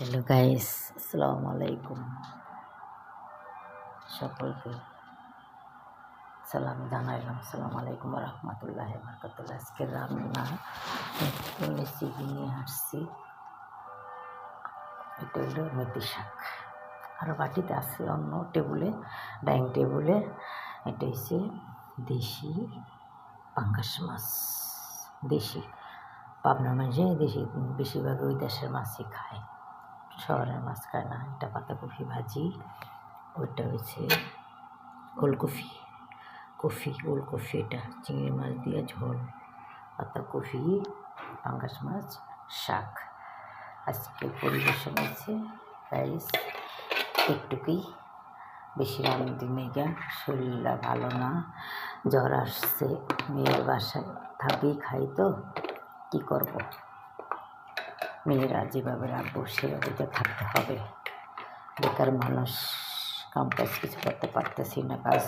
Hello guys, আসসালামু আলাইকুম। সকলকে সালাম জানাইলাম। আসসালামু আলাইকুম রহমতুল্লাহ বরকাতুল্লাহ। আজকে রান্না একটু রেসিপি নিয়ে আসছি। এটা হলো মেথি শাক। আর বাটিতে আছে অন্য টেবিলে, ডাইনিং টেবিলে। এটা হচ্ছে দেশি পাঙ্গাস মাছ। দেশি পাবনা মাঝে দেশি, বেশিরভাগ ওই দেশের মাছই খায়, শহরের মাছ খায় না। এটা পাতাকপি ভাজি, ওইটা হচ্ছে ওলকপি, ওলকপি। এটা চিংড়ি মাছ দিয়ে ঝোল, পাতাকপি, পাঙ্গাস মাছ, শাক। আজকে পরিবেশন হয়েছে রাইস। একটুকুই, বেশি রান্ধি মেগা, শরীরটা ভালো না, জ্বর আসছে। মেয়ের বাসায় থাকি, খাই তো কী করব, মেয়েরা যেভাবে রাখবো সেভাবে থাকতে হবে। বেকার মানুষ, কাম কাজ কিছু করতে পারতেছি না, কাজ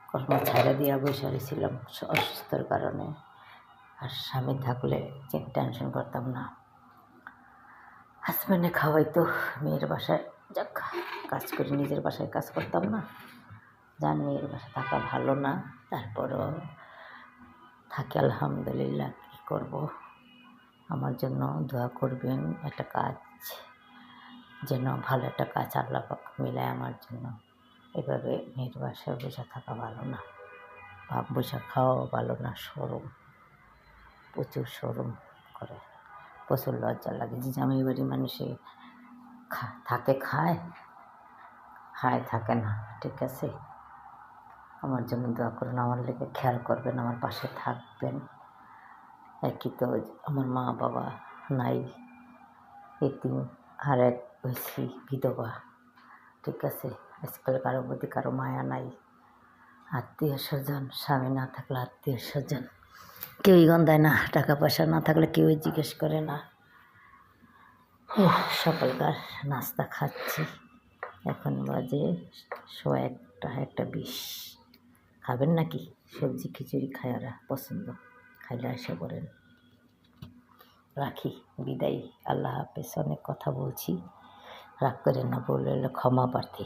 কর্ম ছাড়া দিয়া বসে ছিলাম অসুস্থতার কারণে। আর স্বামী থাকলে টেনশন করতাম না, হাজব্যান্ডে খাওয়াইতো। মেয়ের বাসায় যাক কাজ করি, নিজের বাসায় কাজ করতাম না। জান মেয়ের বাসায় থাকা ভালো না, তারপরও থাকি আলহামদুলিল্লাহ। কী করব, আমার জন্য দোয়া করবেন। একটা কাজ যেন, ভালো একটা কাজ আল্লাহ পাক মিলায় আমার জন্য। এভাবে মেয়ের বাসায় বসে থাকা ভালো না, ভাব বসে খাওয়াও ভালো না। শরম, প্রচুর শরম করে, প্রচুর লজ্জা লাগে। যে জামাই বাড়ির মানুষে থাকে, খায় থাকে না। ঠিক আছে, আমার জন্য দোয়া করুন, আমার লেগে খেয়াল করবেন, আমার পাশে থাকবেন। একই তো, আমার মা বাবা নাই, এতিম। আর এক হয়েছি বিধবা। ঠিক আছে, আজকাল কারো প্রতি কারো মায়া নাই। আত্মীয় স্বজন, স্বামী না থাকলে আত্মীয় স্বজন কেউই গন্ধায় না, টাকা পয়সা না থাকলে কেউই জিজ্ঞেস করে না। সকালকার নাস্তা খাচ্ছি, এখন বাজে 1:20। খাবেন নাকি? সবজি খিচুড়ি খায় ওরা পছন্দ, খাইলে এসে পড়েন। রাখি, বিদায়, আল্লাহ হাফেজ। অনেক কথা বলছি, রাগ করেন না, বললে ক্ষমা প্রার্থী।